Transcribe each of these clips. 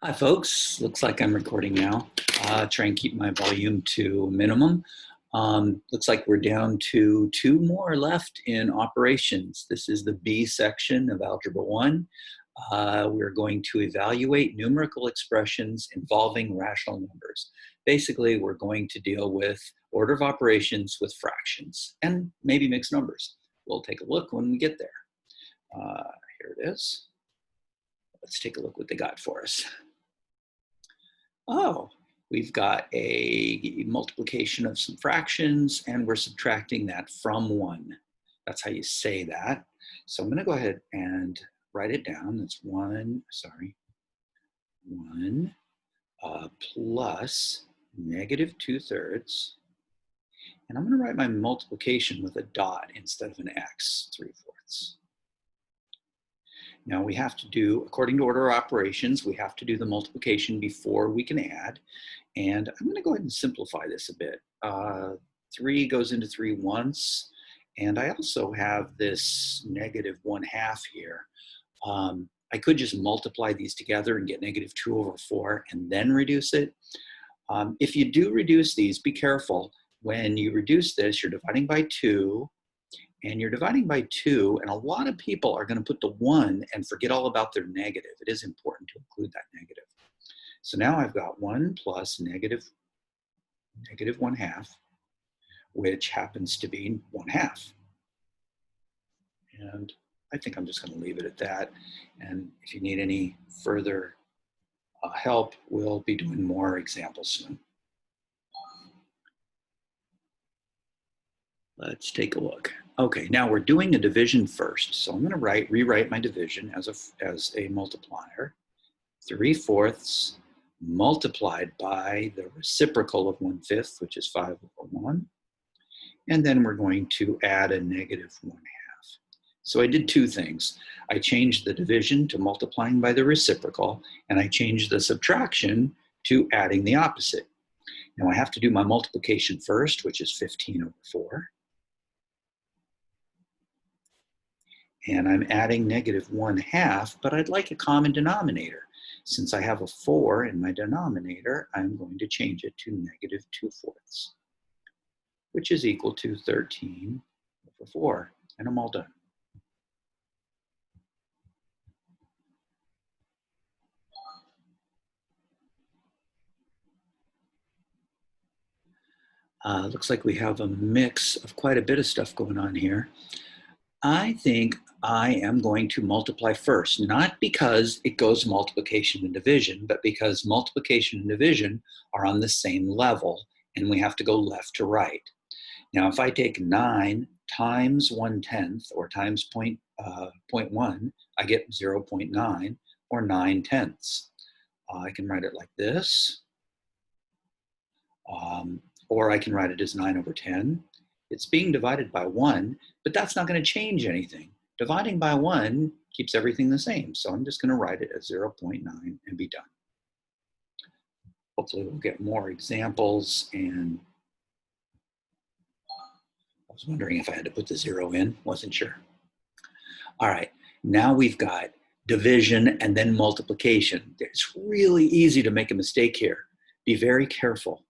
Hi folks, looks like I'm recording now. Try and keep my volume to a minimum. Looks like we're down to two more left in operations. This is the B section of Algebra 1. We're going to evaluate numerical expressions involving rational numbers. Basically, we're going to deal with order of operations with fractions and maybe mixed numbers. We'll take a look when we get there. Here it is. Let's take a look what they got for us. Oh, we've got a multiplication of some fractions and we're subtracting that from 1. That's how you say that. So I'm going to go ahead and write it down. That's 1 plus negative 2/3. And I'm going to write my multiplication with a dot instead of an x, 3/4. Now we have to do, according to order of operations, we have to do the multiplication before we can add. And I'm going to go ahead and simplify this a bit. 3 goes into 3 once. And I also have this negative 1/2 here. I could just multiply these together and get negative 2/4 and then reduce it. If you do reduce these, be careful. When you reduce this, you're dividing by 2. And you're dividing by 2, and a lot of people are going to put the 1 and forget all about their negative. It is important to include that negative. So now I've got 1 plus negative 1/2, which happens to be 1/2. And I think I'm just going to leave it at that. And if you need any further help, we'll be doing more examples soon. Let's take a look. Okay, now we're doing a division first. So I'm going to rewrite my division as a multiplier. 3/4 multiplied by the reciprocal of 1/5, which is 5/1. And then we're going to add a negative 1/2. So I did two things. I changed the division to multiplying by the reciprocal, and I changed the subtraction to adding the opposite. Now I have to do my multiplication first, which is 15/4. And I'm adding negative 1/2, but I'd like a common denominator. Since I have a 4 in my denominator, I'm going to change it to negative 2/4, which is equal to 13/4, and I'm all done. Looks like we have a mix of quite a bit of stuff going on here. I think I am going to multiply first, not because it goes multiplication and division, but because multiplication and division are on the same level and we have to go left to right. Now, if I take 9 times 1/10 or times 0.1, I get 0.9 or 9/10. I can write it like this, or I can write it as 9/10. It's being divided by 1, but that's not going to change anything. Dividing by 1 keeps everything the same. So I'm just going to write it as 0.9 and be done. Hopefully we'll get more examples. And I was wondering if I had to put the 0 in. Wasn't sure. All right. Now we've got division and then multiplication. It's really easy to make a mistake here. Be very careful.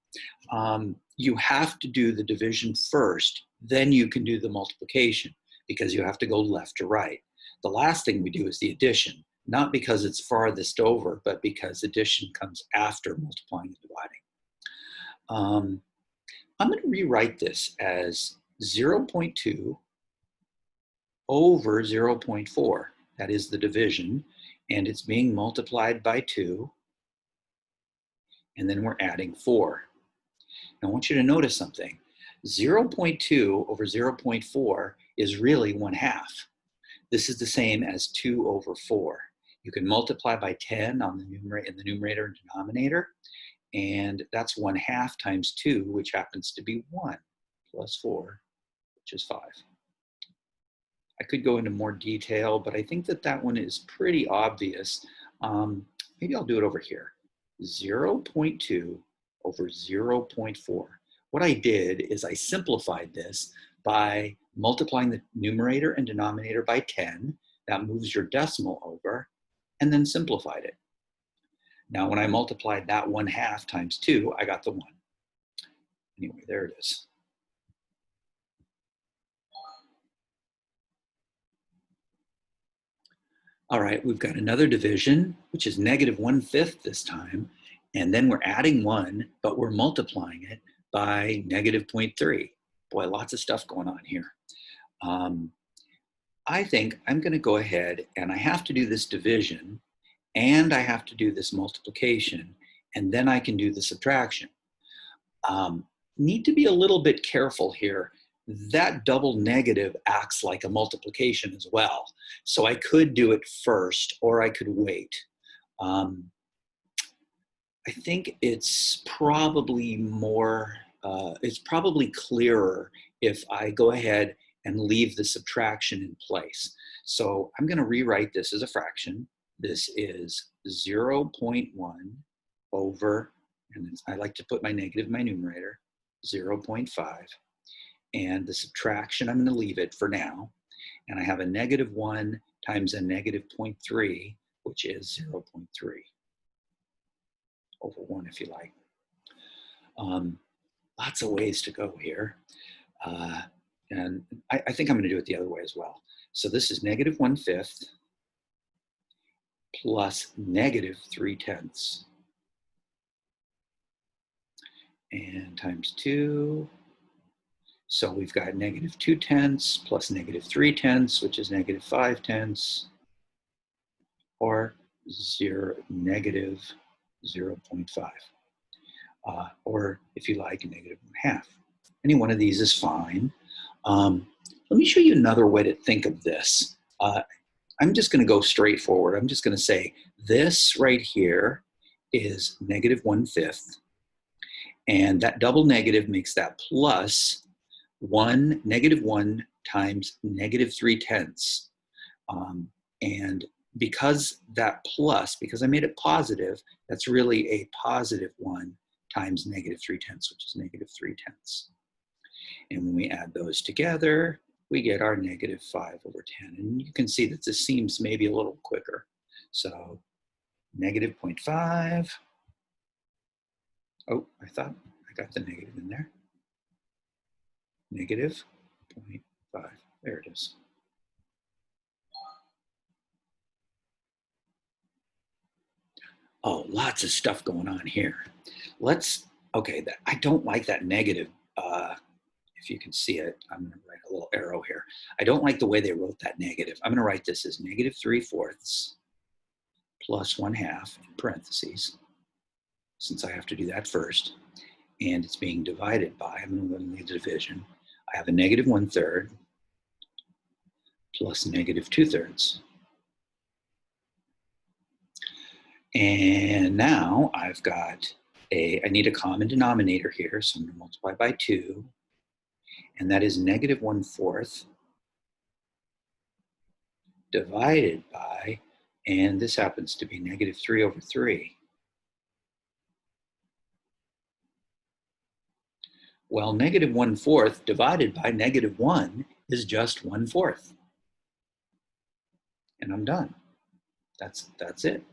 You have to do the division first, then you can do the multiplication because you have to go left to right. The last thing we do is the addition, not because it's farthest over, but because addition comes after multiplying and dividing. I'm going to rewrite this as 0.2 over 0.4. That is the division, and it's being multiplied by 2, and then we're adding 4. Now, I want you to notice something. 0.2 over 0.4 is really 1/2. This is the same as 2/4. You can multiply by 10 on the in the numerator and denominator, and that's 1/2 times 2, which happens to be 1, plus 4, which is 5. I could go into more detail, but I think that that one is pretty obvious. Maybe I'll do it over here. 0.2 over 0.4. What I did is I simplified this by multiplying the numerator and denominator by 10. That moves your decimal over, and then simplified it. Now, when I multiplied that 1/2 times 2, I got the 1. Anyway, there it is. All right, we've got another division, which is -1/5 this time. And then we're adding 1, but we're multiplying it by -0.3. Boy, lots of stuff going on here. I think I'm going to go ahead and I have to do this division and I have to do this multiplication, and then I can do the subtraction. Need to be a little bit careful here. That double negative acts like a multiplication as well. So I could do it first or I could wait. I think it's probably it's probably clearer if I go ahead and leave the subtraction in place. So I'm going to rewrite this as a fraction. This is 0.1 over, and I like to put my negative in my numerator, 0.5. And the subtraction, I'm going to leave it for now. And I have a -1 times a -0.3, which is 0.3. Over 1 if you like. Lots of ways to go here. And I think I'm going to do it the other way as well. So this is -1/5 plus -3/10. And times 2. So we've got -2/10 plus -3/10, which is -5/10, or -0.5. Or if you like, -1/2. Any one of these is fine. Let me show you another way to think of this. I'm just going to go straight forward. I'm just going to say this right here is -1/5. And that double negative makes that plus -1 times -3/10. And because that plus, because I made it positive, that's really a positive 1 times -3/10, which is -3/10. And when we add those together, we get our -5/10. And you can see that this seems maybe a little quicker. So -0.5. Oh, I thought I got the negative in there. -0.5. There it is. Oh, lots of stuff going on here. Okay, I don't like that negative. If you can see it, I'm going to write a little arrow here. I don't like the way they wrote that negative. I'm going to write this as -3/4 plus 1/2 in parentheses, since I have to do that first. And it's being divided by, I'm going to go to the division. I have a -1/3 plus -2/3. And now I need a common denominator here, so I'm going to multiply by 2, and that is -1/4 divided by, and this happens to be -3/3. Well, -1/4 divided by -1 is just 1/4. And I'm done. That's it.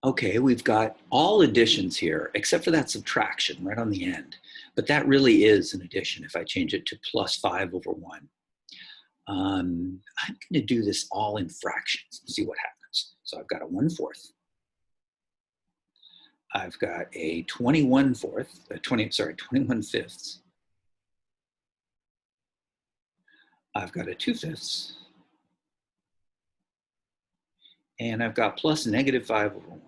Okay, we've got all additions here, except for that subtraction right on the end. But that really is an addition if I change it to +5/1. I'm going to do this all in fractions and see what happens. So I've got a 1/4. I've got a 21/5. I've got a 2/5. And I've got plus -5/1.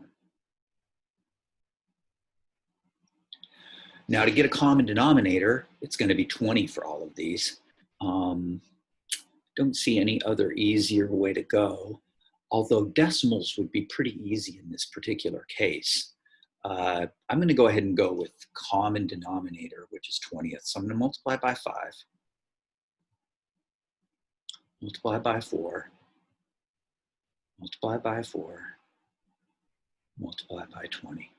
Now to get a common denominator, it's going to be 20 for all of these. Don't see any other easier way to go, although decimals would be pretty easy in this particular case. I'm going to go ahead and go with common denominator, which is 20th. So I'm going to multiply by 5, multiply by 4, multiply by 4, multiply by 20.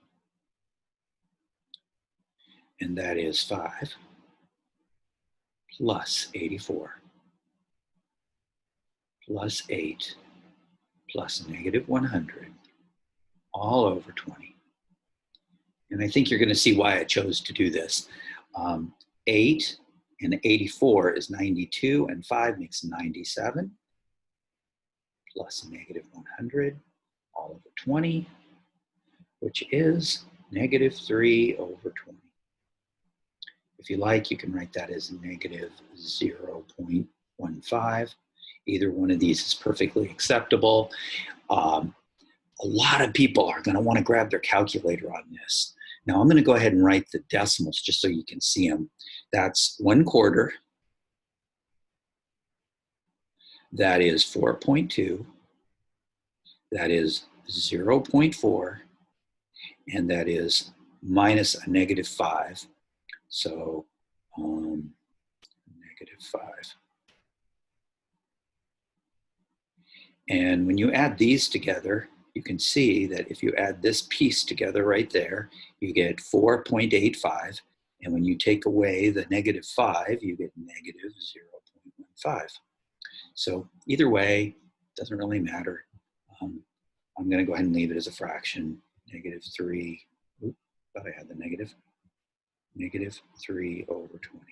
And that is 5 plus 84 plus 8 plus negative 100 all over 20. And I think you're going to see why I chose to do this. 8 and 84 is 92, and 5 makes 97, plus negative 100 all over 20, which is negative 3 over 20. If you like, you can write that as negative 0.15. Either one of these is perfectly acceptable. A lot of people are going to want to grab their calculator on this. Now I'm going to go ahead and write the decimals just so you can see them. That's 1/4. That is 4.2. That is 0.4. And that is minus a negative 5. So negative 5. And when you add these together, you can see that if you add this piece together right there, you get 4.85. And when you take away the negative 5, you get negative 0.15. So either way, doesn't really matter. I'm going to go ahead and leave it as a fraction. Negative 3. Oops, thought I had the negative. Negative 3 over 20.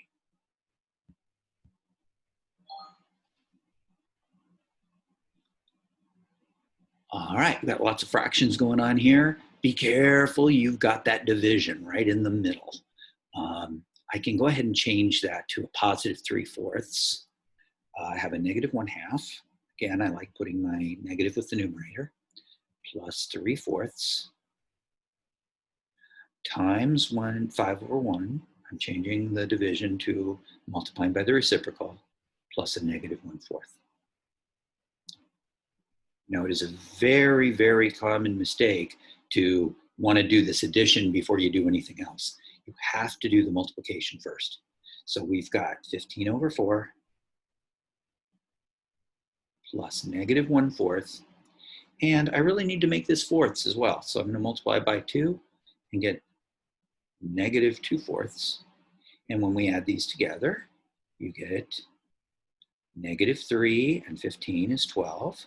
All right, we've got lots of fractions going on here. Be careful, you've got that division right in the middle. I can go ahead and change that to a positive 3/4. I have a negative 1/2. Again, I like putting my negative with the numerator. Plus 3/4 times 5 over 1. I'm changing the division to multiplying by the reciprocal, plus a negative 1/4. Now, it is a very, very common mistake to want to do this addition before you do anything else. You have to do the multiplication first. So we've got 15 over 4 plus negative 1/4. And I really need to make this fourths as well. So I'm going to multiply by 2 and get negative 2/4. And when we add these together, you get negative 3 and 15 is 12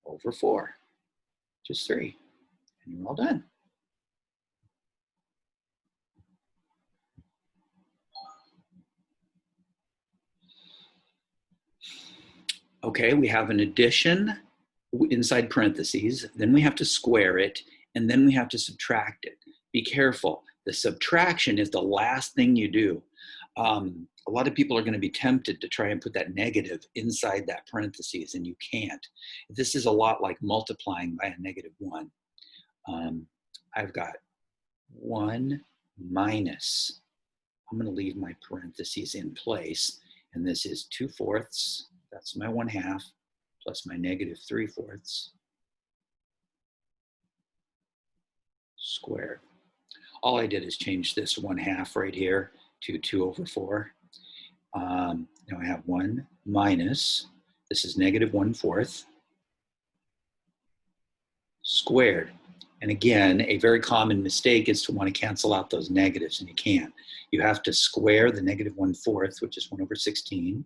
over 4, just 3. And you're all done. Okay, we have an addition inside parentheses, then we have to square it, and then we have to subtract it. Be careful. The subtraction is the last thing you do. A lot of people are going to be tempted to try and put that negative inside that parentheses, and you can't. This is a lot like multiplying by a negative 1. I've got 1 minus, I'm going to leave my parentheses in place, and this is 2/4. That's my 1/2 plus my negative 3/4 squared. All I did is change this 1/2 right here to 2 over 4. Now I have 1 minus, this is negative 1/4 squared. And again, a very common mistake is to want to cancel out those negatives, and you can't. You have to square the negative 1/4, which is 1 over 16.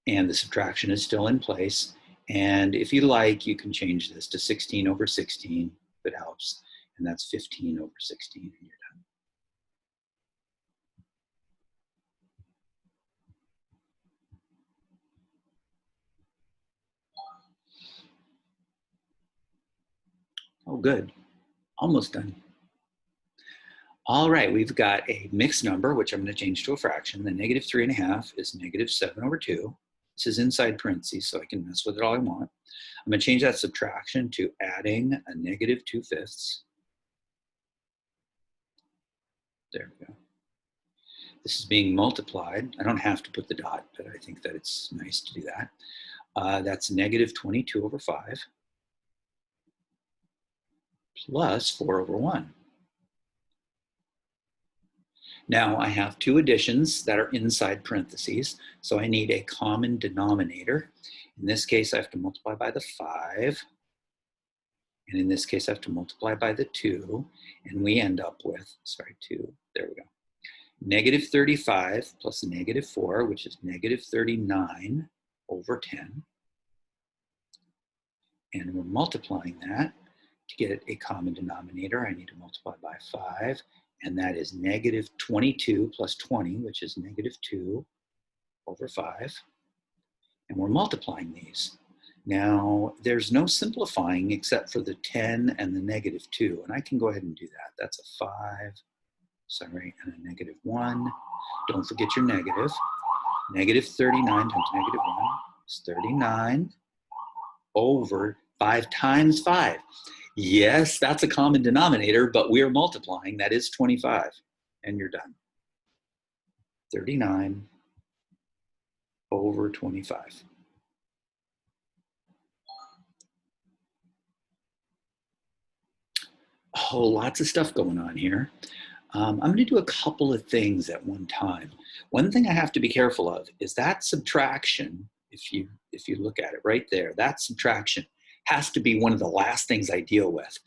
And the subtraction is still in place. And if you like, you can change this to 16 over 16, if it helps. And that's 15 over 16, and you're done. Oh, good. Almost done. All right, we've got a mixed number, which I'm going to change to a fraction. The negative 3.5 is negative 7 over 2. This is inside parentheses, so I can mess with it all I want. I'm going to change that subtraction to adding a negative 2/5. There we go. This is being multiplied. I don't have to put the dot, but I think that it's nice to do that. That's negative 22 over 5 plus 4 over 1. Now I have two additions that are inside parentheses, so I need a common denominator. In this case, I have to multiply by the 5. And in this case, I have to multiply by the 2. And we end up with, 2, there we go. Negative 35 plus negative 4, which is negative 39 over 10. And we're multiplying that. To get a common denominator, I need to multiply by 5. And that is negative 22 plus 20, which is negative 2 over 5. And we're multiplying these. Now, there's no simplifying except for the 10 and the negative 2. And I can go ahead and do that. That's a 5, sorry, and a negative 1. Don't forget your negative. Negative 39 times negative 1 is 39 over 5 times 5. Yes, that's a common denominator, but we are multiplying. That is 25. And you're done. 39 over 25. Oh, lots of stuff going on here. I'm going to do a couple of things at one time. One thing I have to be careful of is that subtraction, if you look at it right there, that subtraction has to be one of the last things I deal with.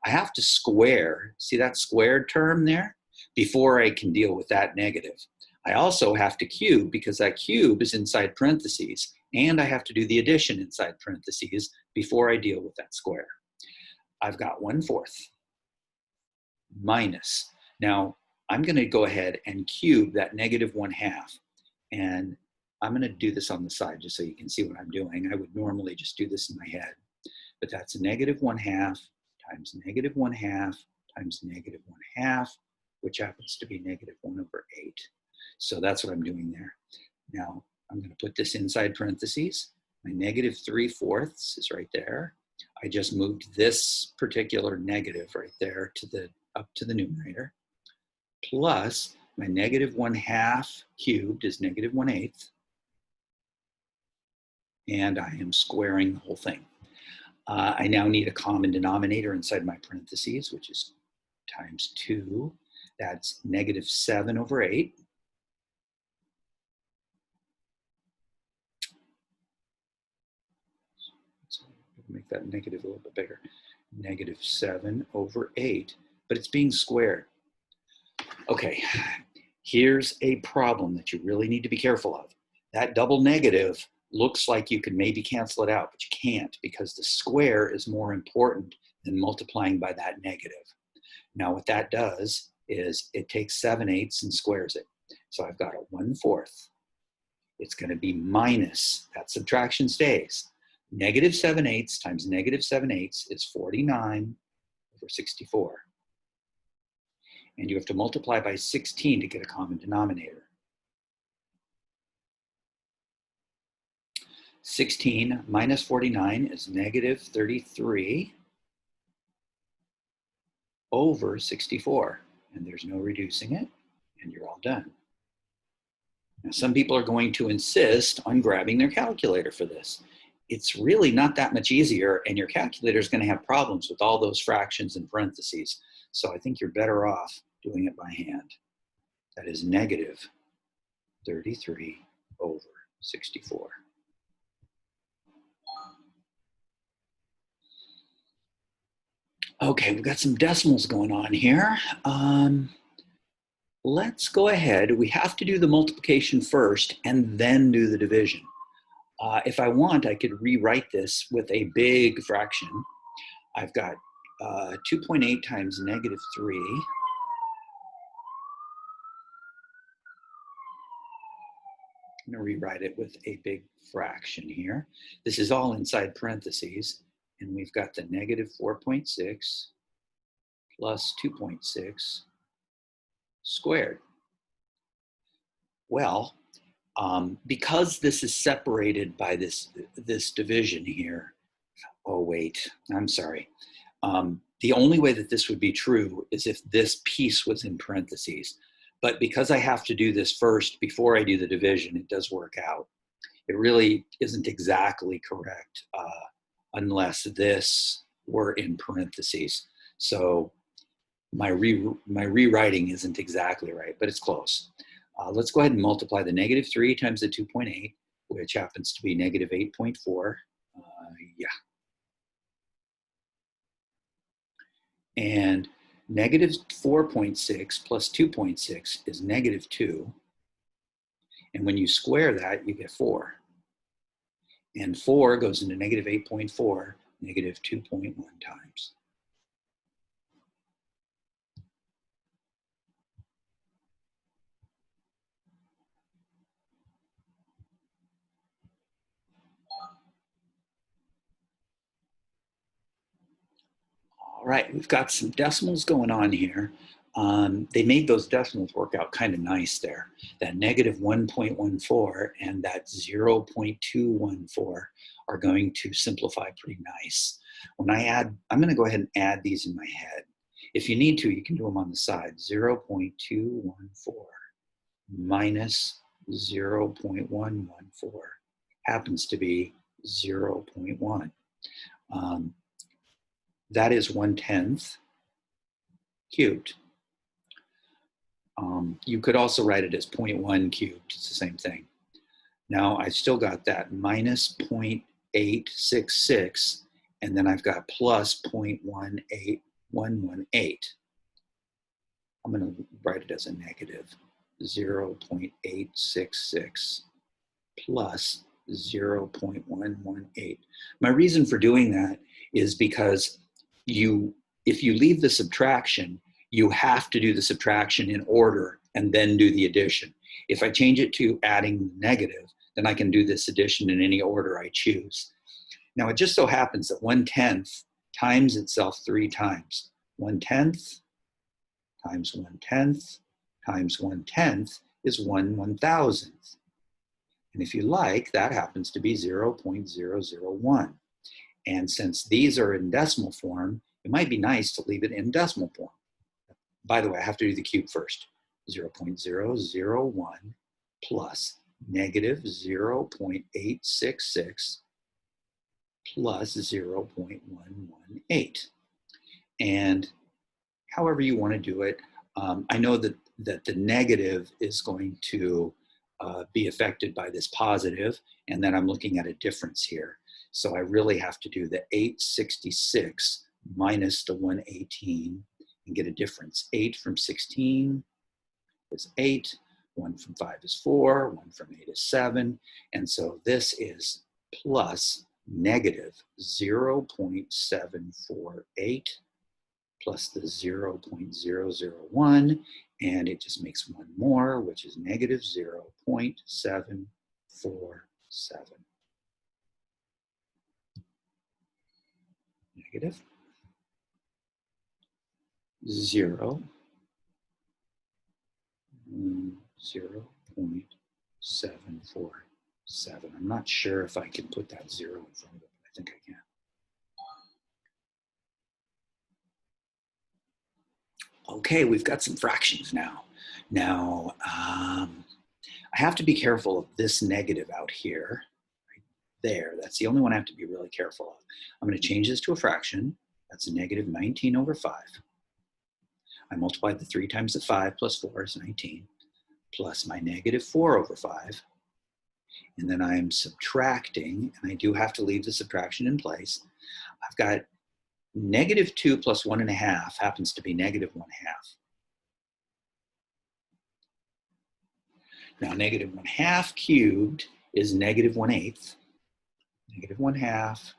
I have to square, see that squared term there, before I can deal with that negative. I also have to cube because that cube is inside parentheses, and I have to do the addition inside parentheses before I deal with that square. I've got 1/4 minus. Now, I'm going to go ahead and cube that negative 1/2. And I'm going to do this on the side just so you can see what I'm doing. I would normally just do this in my head. But that's negative 1/2 times negative 1/2 times negative 1/2, which happens to be negative 1 over 8. So that's what I'm doing there. Now, I'm going to put this inside parentheses. My negative 3/4 is right there. I just moved this particular negative right there to up to the numerator, plus my negative 1/2 cubed is negative 1/8, and I am squaring the whole thing. I now need a common denominator inside my parentheses, which is times 2. That's negative 7 over 8. So make that negative a little bit bigger. Negative 7 over 8, but it's being squared. Okay, here's a problem that you really need to be careful of. That double negative looks like you can maybe cancel it out, but you can't because the square is more important than multiplying by that negative. Now what that does is it takes 7/8 and squares it. So I've got a 1/4. It's going to be minus, that subtraction stays. Negative 7/8 times negative 7/8 is 49 over 64. And you have to multiply by 16 to get a common denominator. 16 minus 49 is negative 33 over 64. And there's no reducing it, and you're all done. Now, some people are going to insist on grabbing their calculator for this. It's really not that much easier, and your calculator is going to have problems with all those fractions and parentheses. So I think you're better off doing it by hand. That is negative 33 over 64. Okay, we've got some decimals going on here. Let's go ahead. We have to do the multiplication first and then do the division. If I want, I could rewrite this with a big fraction. I've got 2.8 times negative 3. I'm going to rewrite it with a big fraction here. This is all inside parentheses. And we've got the negative 4.6 plus 2.6 squared. Well, because this is separated by this division here, oh wait, I'm sorry. The only way that this would be true is if this piece was in parentheses. But because I have to do this first before I do the division, it does work out. It really isn't exactly correct unless this were in parentheses. So my rewriting isn't exactly right, but it's close. Let's go ahead and multiply the negative 3 times the 2.8, which happens to be negative 8.4. Yeah. And Negative 4.6 plus 2.6 is negative 2. And when you square that, you get 4. And 4 goes into negative 8.4, negative 2.1 times. All right, we've got some decimals going on here. They made those decimals work out kind of nice there. That negative 1.14 and that 0.214 are going to simplify pretty nice. When I add, I'm going to go ahead and add these in my head. If you need to, you can do them on the side. 0.214 minus 0.114 happens to be 0.1. That is 1/10 cubed. You could also write it as 0.1 cubed. It's the same thing. Now I still got that minus 0.866, and then I've got plus 0.18118. I'm going to write it as a negative 0.866 plus 0.118. My reason for doing that is because if you leave the subtraction, you have to do the subtraction in order and then do the addition. If I change it to adding negative, then I can do this addition in any order I choose. Now, it just so happens that 1/10 times itself 3 times. 1/10 times 1/10 times 1/10 is 1/1000th. And if you like, that happens to be 0.001. And since these are in decimal form, it might be nice to leave it in decimal form. By the way, I have to do the cube first. 0.001 plus negative 0.866 plus 0.118. And however you want to do it, I know that the negative is going to be affected by this positive, and then I'm looking at a difference here. So I really have to do the 866 minus the 118 and get a difference. 8 from 16 is 8, 1 from 5 is 4, 1 from 8 is 7, and so this is plus negative 0.748 plus the 0.001, and it just makes one more, which is negative 0.747. Negative 0.747. I'm not sure if I can put that 0 in front of it, but I think I can. Okay, we've got some fractions now. Now, I have to be careful of this negative out here, right there. That's the only one I have to be really careful of. I'm going to change this to a fraction. That's a negative 19 over 5. I multiplied the 3 times the 5 plus 4 is 19, plus my negative 4 over 5. And then I'm subtracting, and I do have to leave the subtraction in place. I've got negative 2 plus 1.5 happens to be negative 1/2. Now, negative 1/2 cubed is negative 1/8. Negative 1/2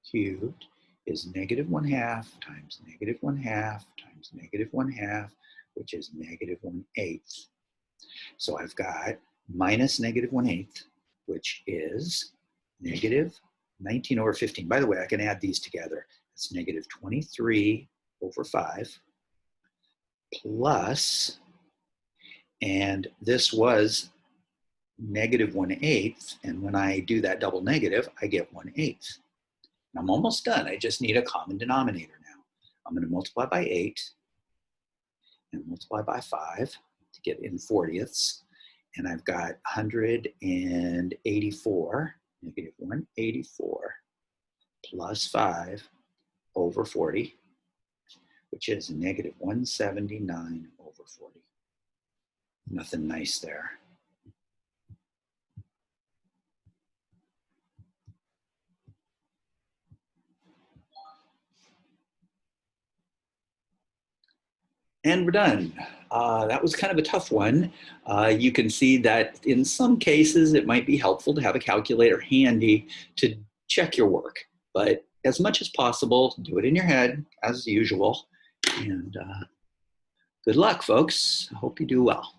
cubed is negative 1/2 times negative 1/2 times negative 1/2, which is negative 1/8. So I've got minus negative 1/8, which is negative 19 over 15. By the way, I can add these together. It's negative 23 over 5 plus, and this was negative 1/8, and when I do that double negative, I get 1/8. I'm almost done. I just need a common denominator now. I'm going to multiply by 8 and multiply by 5 to get in 40ths. And I've got 184, negative 184 plus 5 over 40, which is negative 179 over 40. Nothing nice there. And we're done. That was kind of a tough one. You can see that in some cases it might be helpful to have a calculator handy to check your work, but as much as possible, do it in your head as usual. And good luck, folks. I hope you do well.